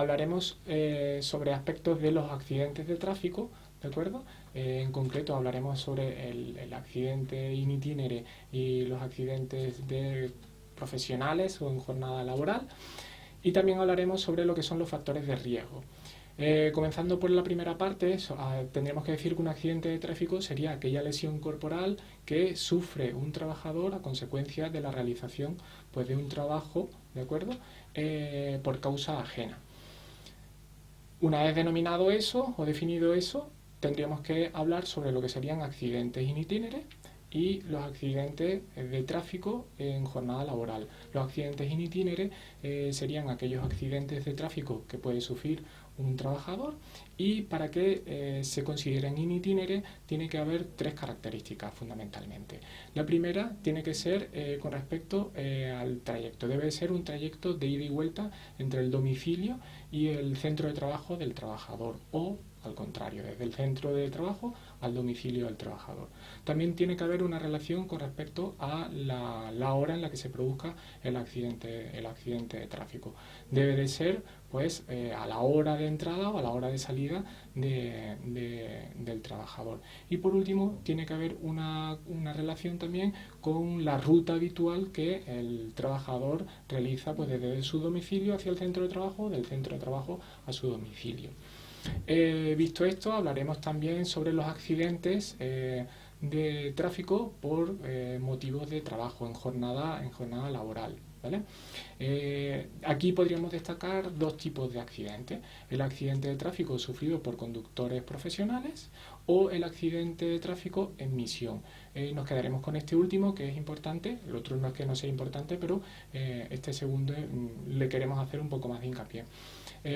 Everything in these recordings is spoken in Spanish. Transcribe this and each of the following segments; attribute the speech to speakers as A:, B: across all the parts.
A: Hablaremos sobre aspectos de los accidentes de tráfico, ¿de acuerdo? En concreto hablaremos sobre el accidente in itinere y los accidentes profesionales o en jornada laboral. Y también hablaremos sobre lo que son los factores de riesgo. Comenzando por la primera parte, tendríamos que decir que un accidente de tráfico sería aquella lesión corporal que sufre un trabajador a consecuencia de la realización pues, de un trabajo, ¿de acuerdo? Por causa ajena. Una vez denominado eso o definido eso, tendríamos que hablar sobre lo que serían accidentes in itinere y los accidentes de tráfico en jornada laboral. Los accidentes in itinere serían aquellos accidentes de tráfico que puede sufrir un trabajador, y para que se consideren in itinere tiene que haber tres características fundamentalmente. La primera tiene que ser con respecto al trayecto. Debe ser un trayecto de ida y vuelta entre el domicilio y el centro de trabajo del trabajador, o al contrario, desde el centro de trabajo al domicilio del trabajador. También tiene que haber una relación con respecto a la hora en la que se produzca el accidente de tráfico. Debe de ser pues a la hora de entrada o a la hora de salida del trabajador. Y por último, tiene que haber una relación también con la ruta habitual que el trabajador realiza pues, desde su domicilio hacia el centro de trabajo, del centro de trabajo a su domicilio. Visto esto, hablaremos también sobre los accidentes de tráfico por motivos de trabajo en jornada laboral. ¿Vale? Aquí podríamos destacar dos tipos de accidentes: el accidente de tráfico sufrido por conductores profesionales o el accidente de tráfico en misión. Nos quedaremos con este último, que es importante. El otro no es que no sea importante, pero este segundo le queremos hacer un poco más de hincapié.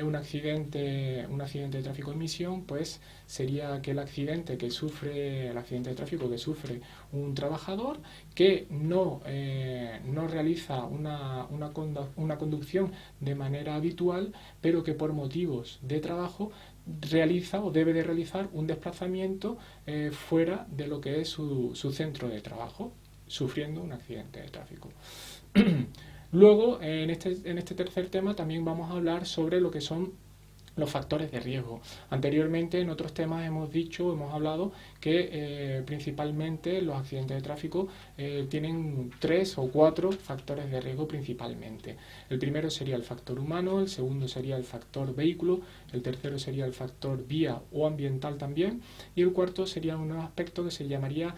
A: Un accidente de tráfico en misión pues sería aquel accidente de tráfico que sufre un trabajador que no realiza una conducción de manera habitual, pero que por motivos de trabajo realiza o debe de realizar un desplazamiento fuera de lo que es su centro de trabajo, sufriendo un accidente de tráfico. Luego, en este tercer tema también vamos a hablar sobre lo que son los factores de riesgo. Anteriormente, en otros temas hemos hablado que principalmente los accidentes de tráfico tienen 3 o 4 factores de riesgo principalmente. El primero sería el factor humano, el segundo sería el factor vehículo, el tercero sería el factor vía o ambiental también, y el cuarto sería un aspecto que se llamaría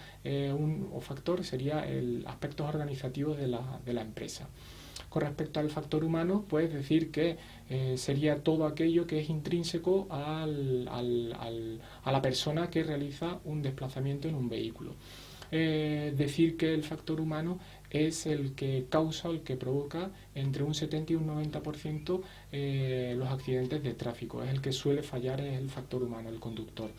A: sería el aspecto organizativo de la empresa. Con respecto al factor humano, puedes decir que sería todo aquello que es intrínseco a la persona que realiza un desplazamiento en un vehículo. Decir que el factor humano es el que causa o el que provoca entre un 70 y un 90% los accidentes de tráfico. Es el que suele fallar, es el factor humano, el conductor.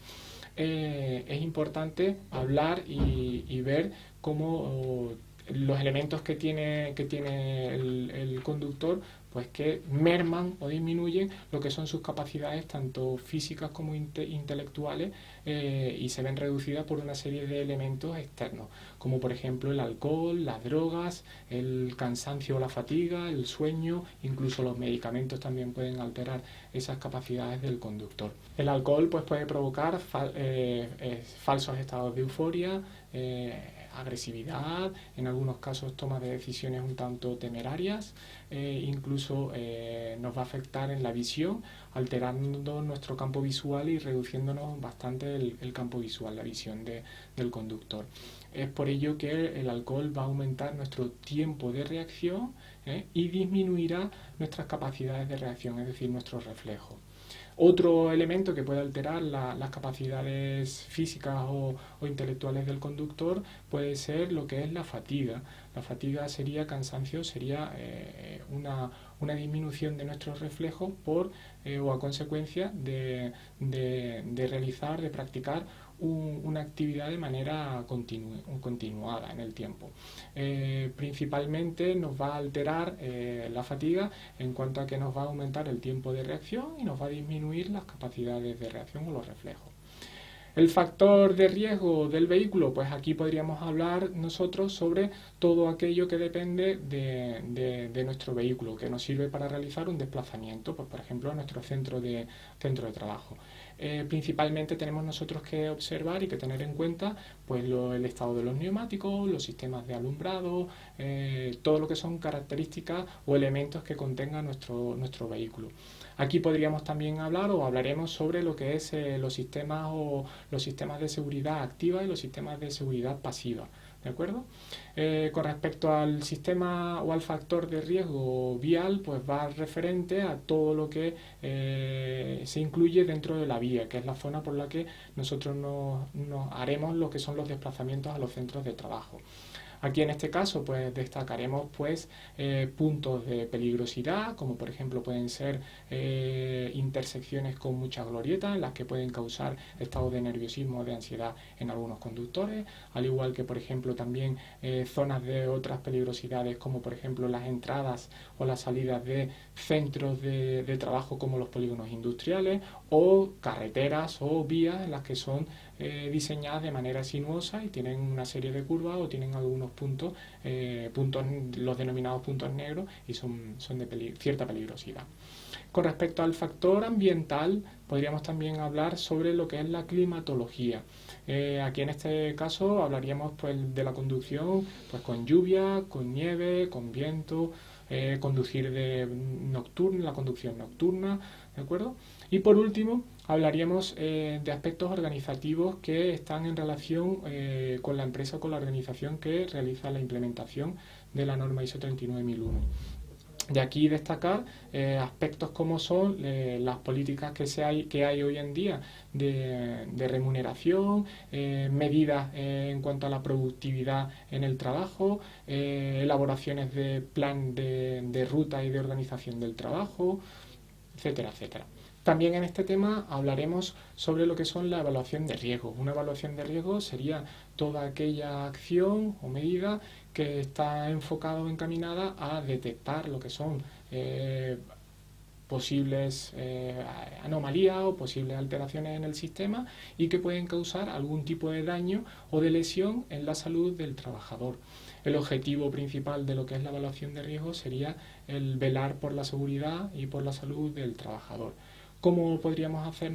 A: Es importante hablar y ver cómo los elementos que tiene el conductor pues que merman o disminuyen lo que son sus capacidades tanto físicas como intelectuales, y se ven reducidas por una serie de elementos externos, como por ejemplo el alcohol, las drogas, el cansancio o la fatiga, el sueño, incluso los medicamentos también pueden alterar esas capacidades del conductor. El alcohol pues puede provocar falsos estados de euforia, agresividad, en algunos casos toma de decisiones un tanto temerarias, incluso nos va a afectar en la visión, alterando nuestro campo visual y reduciéndonos bastante el campo visual, la visión del conductor. Es por ello que el alcohol va a aumentar nuestro tiempo de reacción y disminuirá nuestras capacidades de reacción, es decir, nuestros reflejos. Otro elemento que puede alterar las capacidades físicas o intelectuales del conductor puede ser lo que es la fatiga. La fatiga sería cansancio, sería una disminución de nuestros reflejos o a consecuencia de practicar una actividad de manera continuada en el tiempo. Principalmente nos va a alterar la fatiga en cuanto a que nos va a aumentar el tiempo de reacción y nos va a disminuir las capacidades de reacción o los reflejos. El factor de riesgo del vehículo, pues aquí podríamos hablar nosotros sobre todo aquello que depende de nuestro vehículo, que nos sirve para realizar un desplazamiento, pues por ejemplo a nuestro centro de trabajo. Principalmente tenemos nosotros que observar y que tener en cuenta pues el estado de los neumáticos, los sistemas de alumbrado, todo lo que son características o elementos que contenga nuestro vehículo. Aquí podríamos también hablar o hablaremos sobre lo que es los sistemas de seguridad activa y los sistemas de seguridad pasiva. ¿De acuerdo? Con respecto al sistema o al factor de riesgo vial, pues va referente a todo lo que se incluye dentro de la vía, que es la zona por la que nosotros nos haremos lo que son los desplazamientos a los centros de trabajo. Aquí en este caso pues destacaremos pues puntos de peligrosidad, como por ejemplo pueden ser intersecciones con muchas glorietas en las que pueden causar estados de nerviosismo o de ansiedad en algunos conductores, al igual que por ejemplo también zonas de otras peligrosidades como por ejemplo las entradas o las salidas de centros de trabajo como los polígonos industriales o carreteras o vías en las que son diseñadas de manera sinuosa y tienen una serie de curvas o tienen algunos puntos, los denominados puntos negros, y son de cierta peligrosidad. Con respecto al factor ambiental, podríamos también hablar sobre lo que es la climatología. Aquí en este caso hablaríamos pues, de la conducción pues, con lluvia, con nieve, con viento, conducir la conducción nocturna, ¿de acuerdo? Y por último, hablaríamos de aspectos organizativos que están en relación con la empresa o con la organización que realiza la implementación de la norma ISO 39001. De aquí destacar aspectos como son las políticas que hay hoy en día de remuneración, medidas en cuanto a la productividad en el trabajo, elaboraciones de plan de ruta y de organización del trabajo, etcétera, etcétera. También en este tema hablaremos sobre lo que son la evaluación de riesgos. Una evaluación de riesgos sería toda aquella acción o medida que está enfocada o encaminada a detectar lo que son posibles anomalías o posibles alteraciones en el sistema y que pueden causar algún tipo de daño o de lesión en la salud del trabajador. El objetivo principal de lo que es la evaluación de riesgos sería el velar por la seguridad y por la salud del trabajador. ¿Cómo podríamos hacer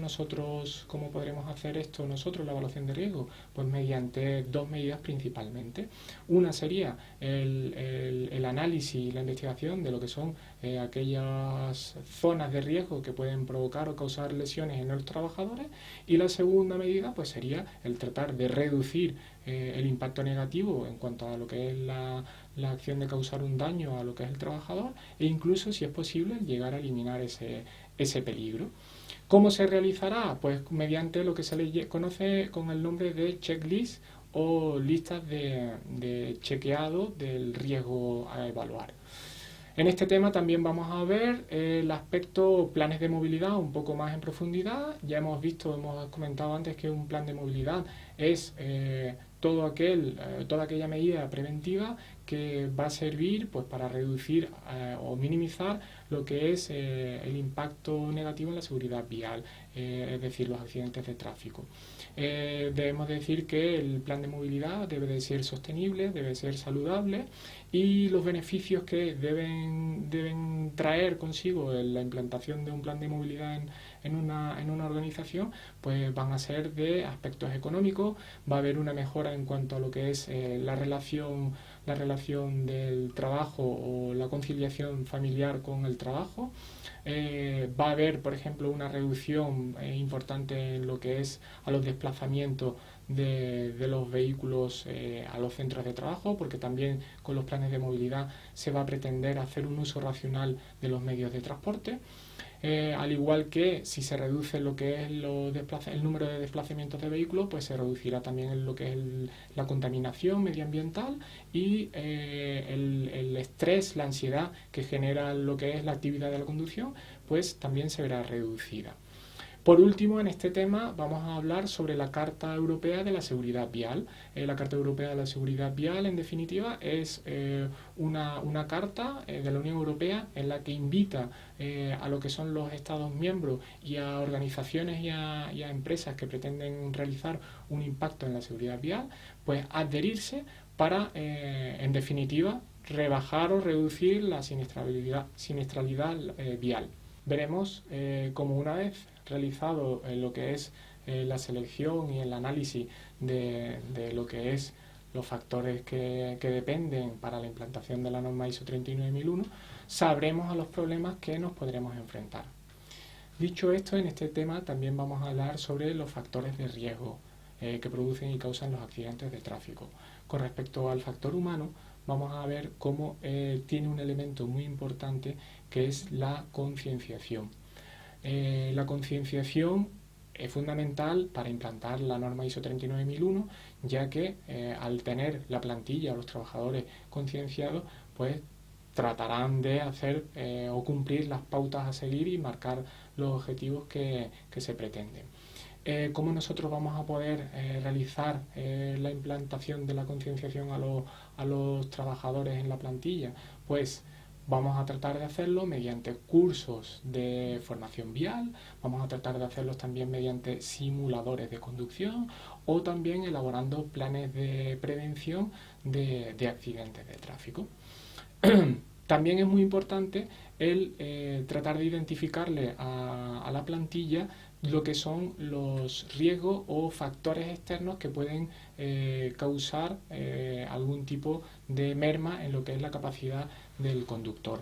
A: esto nosotros, la evaluación de riesgo? Pues mediante dos medidas principalmente. Una sería el análisis y la investigación de lo que son aquellas zonas de riesgo que pueden provocar o causar lesiones en los trabajadores, y la segunda medida pues sería el tratar de reducir el impacto negativo en cuanto a lo que es la acción de causar un daño a lo que es el trabajador, e incluso, si es posible, llegar a eliminar ese peligro. ¿Cómo se realizará? Pues mediante lo que se le conoce con el nombre de checklist o listas de chequeado del riesgo a evaluar. En este tema también vamos a ver el aspecto planes de movilidad un poco más en profundidad. Ya hemos comentado antes que un plan de movilidad es toda aquella medida preventiva que va a servir pues, para reducir o minimizar lo que es el impacto negativo en la seguridad vial, es decir, los accidentes de tráfico. Debemos decir que el plan de movilidad debe de ser sostenible, debe ser saludable, y los beneficios que deben traer consigo la implantación de un plan de movilidad en una organización pues van a ser de aspectos económicos. Va a haber una mejora en cuanto a lo que es la relación del trabajo o la conciliación familiar con el trabajo. Va a haber, por ejemplo, una reducción importante en lo que es a los desplazamientos de los vehículos a los centros de trabajo, porque también con los planes de movilidad se va a pretender hacer un uso racional de los medios de transporte. Al igual que si se reduce lo que es el número de desplazamientos de vehículos, pues se reducirá también lo que es la contaminación medioambiental y el estrés, la ansiedad que genera lo que es la actividad de la conducción, pues también se verá reducida. Por último, en este tema vamos a hablar sobre la Carta Europea de la Seguridad Vial. La Carta Europea de la Seguridad Vial, en definitiva, es una carta de la Unión Europea en la que invita a lo que son los Estados miembros y a organizaciones y a empresas que pretenden realizar un impacto en la seguridad vial, pues adherirse para, en definitiva, rebajar o reducir la siniestralidad vial. Veremos cómo una vez realizado lo que es la selección y el análisis de lo que es los factores que dependen para la implantación de la norma ISO 39001, sabremos a los problemas que nos podremos enfrentar. Dicho esto, en este tema también vamos a hablar sobre los factores de riesgo que producen y causan los accidentes de tráfico. Con respecto al factor humano, vamos a ver cómo tiene un elemento muy importante que es la concienciación. La concienciación es fundamental para implantar la norma ISO 39001, ya que al tener la plantilla o los trabajadores concienciados, pues tratarán de hacer o cumplir las pautas a seguir y marcar los objetivos que se pretenden. ¿Cómo nosotros vamos a poder realizar la implantación de la concienciación a los trabajadores en la plantilla? Pues vamos a tratar de hacerlo mediante cursos de formación vial, vamos a tratar de hacerlos también mediante simuladores de conducción o también elaborando planes de prevención de accidentes de tráfico. También es muy importante el tratar de identificarle a la plantilla lo que son los riesgos o factores externos que pueden causar algún tipo de merma en lo que es la capacidad del conductor.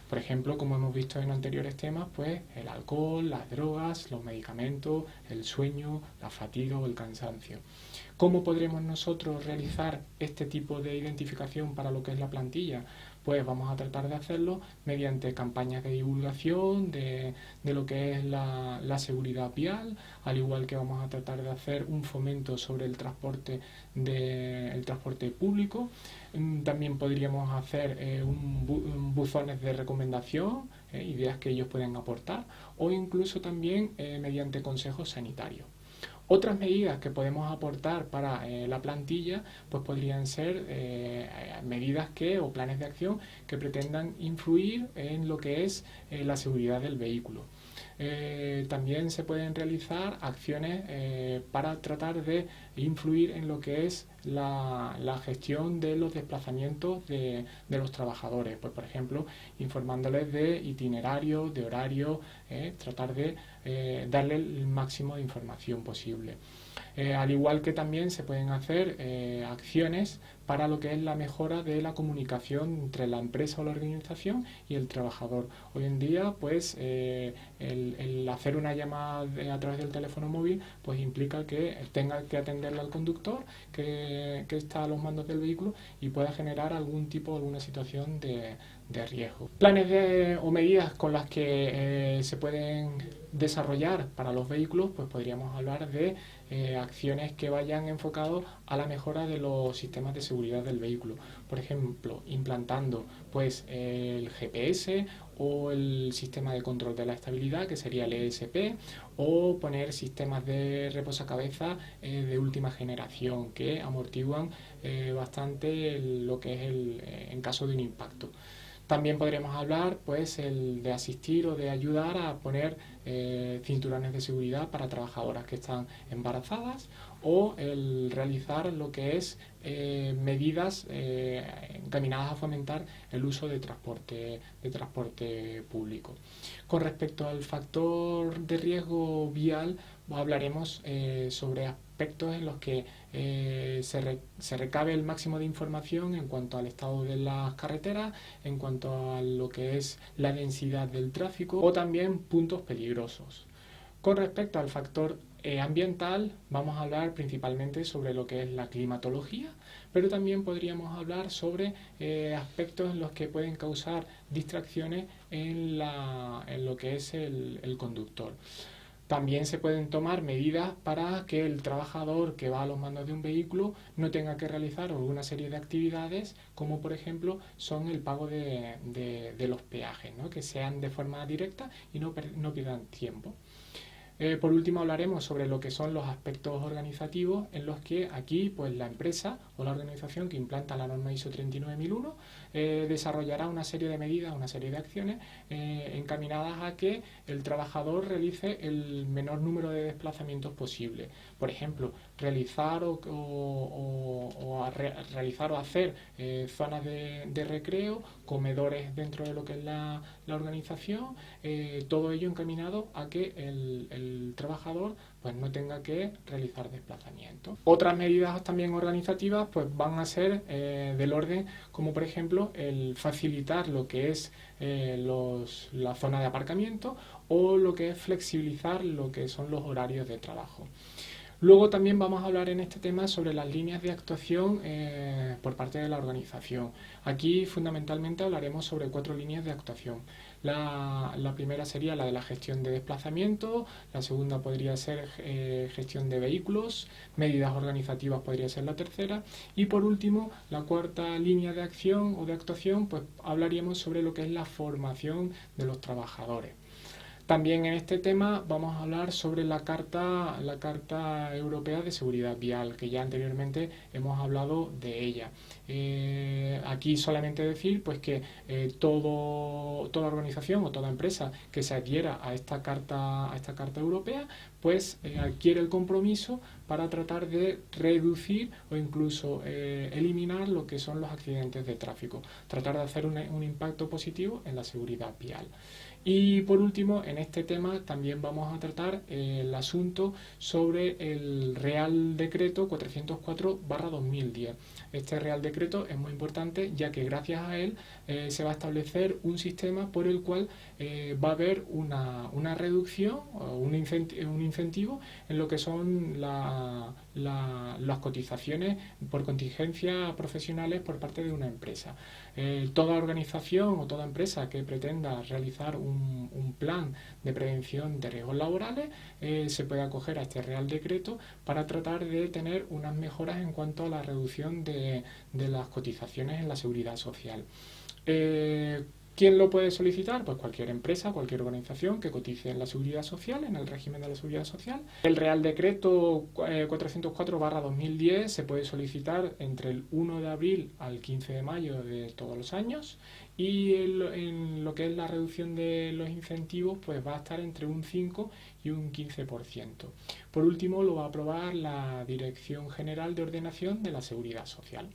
A: Por ejemplo, como hemos visto en anteriores temas, pues el alcohol, las drogas, los medicamentos, el sueño, la fatiga o el cansancio. ¿Cómo podremos nosotros realizar este tipo de identificación para lo que es la plantilla? Pues vamos a tratar de hacerlo mediante campañas de divulgación de lo que es la seguridad vial, al igual que vamos a tratar de hacer un fomento sobre el transporte público. También podríamos hacer buzones de recomendación, ideas que ellos pueden aportar, o incluso también mediante consejos sanitarios. Otras medidas que podemos aportar para la plantilla pues podrían ser medidas o planes de acción que pretendan influir en lo que es la seguridad del vehículo. También se pueden realizar acciones para tratar de influir en lo que es la gestión de los desplazamientos de los trabajadores, pues por ejemplo informándoles de itinerarios, de horarios, tratar de darle el máximo de información posible. Al igual que también se pueden hacer acciones para lo que es la mejora de la comunicación entre la empresa o la organización y el trabajador. Hoy en día, pues, el hacer una llamada a través del teléfono móvil, pues implica que tenga que atenderle al conductor que está a los mandos del vehículo y pueda generar alguna situación de riesgo. Planes o medidas con las que se pueden desarrollar para los vehículos, pues podríamos hablar de acciones que vayan enfocados a la mejora de los sistemas de seguridad del vehículo. Por ejemplo, implantando pues el GPS o el sistema de control de la estabilidad, que sería el ESP, o poner sistemas de reposacabezas de última generación que amortiguan bastante lo que es en caso de un impacto. También podríamos hablar pues de asistir o de ayudar a poner cinturones de seguridad para trabajadoras que están embarazadas, o el realizar lo que es medidas encaminadas a fomentar el uso de transporte público. Con respecto al factor de riesgo vial, hablaremos sobre aspectos en los que se recabe el máximo de información en cuanto al estado de las carreteras, en cuanto a lo que es la densidad del tráfico o también puntos peligrosos. Con respecto al factor ambiental, vamos a hablar principalmente sobre lo que es la climatología, pero también podríamos hablar sobre aspectos en los que pueden causar distracciones en lo que es el conductor. También se pueden tomar medidas para que el trabajador que va a los mandos de un vehículo no tenga que realizar alguna serie de actividades, como por ejemplo son el pago de los peajes, ¿no? Que sean de forma directa y no pierdan tiempo. Por último hablaremos sobre lo que son los aspectos organizativos, en los que aquí pues la empresa o la organización que implanta la norma ISO 39001 desarrollará una serie de medidas, una serie de acciones encaminadas a que el trabajador realice el menor número de desplazamientos posible. Por ejemplo, realizar realizar o hacer zonas de recreo, comedores dentro de lo que es la organización, todo ello encaminado a que el trabajador pues no tenga que realizar desplazamientos. Otras medidas también organizativas pues van a ser del orden como por ejemplo el facilitar lo que es la zona de aparcamiento o lo que es flexibilizar lo que son los horarios de trabajo. Luego también vamos a hablar en este tema sobre las líneas de actuación por parte de la organización. Aquí fundamentalmente hablaremos sobre 4 líneas de actuación. La primera sería la de la gestión de desplazamiento, la segunda podría ser gestión de vehículos, medidas organizativas podría ser la tercera y por último la cuarta línea de acción o de actuación pues hablaríamos sobre lo que es la formación de los trabajadores. También en este tema vamos a hablar sobre la Carta Europea de Seguridad Vial, que ya anteriormente hemos hablado de ella. Aquí solamente decir pues que toda organización o toda empresa que se adhiera a esta Carta Europea pues adquiere el compromiso para tratar de reducir o incluso eliminar lo que son los accidentes de tráfico, tratar de hacer un impacto positivo en la seguridad vial. Y por último, en este tema también vamos a tratar el asunto sobre el Real Decreto 404/2010. Este Real Decreto es muy importante ya que gracias a él se va a establecer un sistema por el cual va a haber una reducción o un incentivo en lo que son las cotizaciones por contingencia profesionales por parte de una empresa. Toda organización o toda empresa que pretenda realizar un plan de prevención de riesgos laborales se puede acoger a este Real Decreto para tratar de tener unas mejoras en cuanto a la reducción de las cotizaciones en la seguridad social. ¿Quién lo puede solicitar? Pues cualquier empresa, cualquier organización que cotice en la seguridad social, en el régimen de la seguridad social. El Real Decreto 404/2010 se puede solicitar entre el 1 de abril al 15 de mayo de todos los años y en lo que es la reducción de los incentivos pues va a estar entre un 5 y un 15%. Por último lo va a aprobar la Dirección General de Ordenación de la Seguridad Social.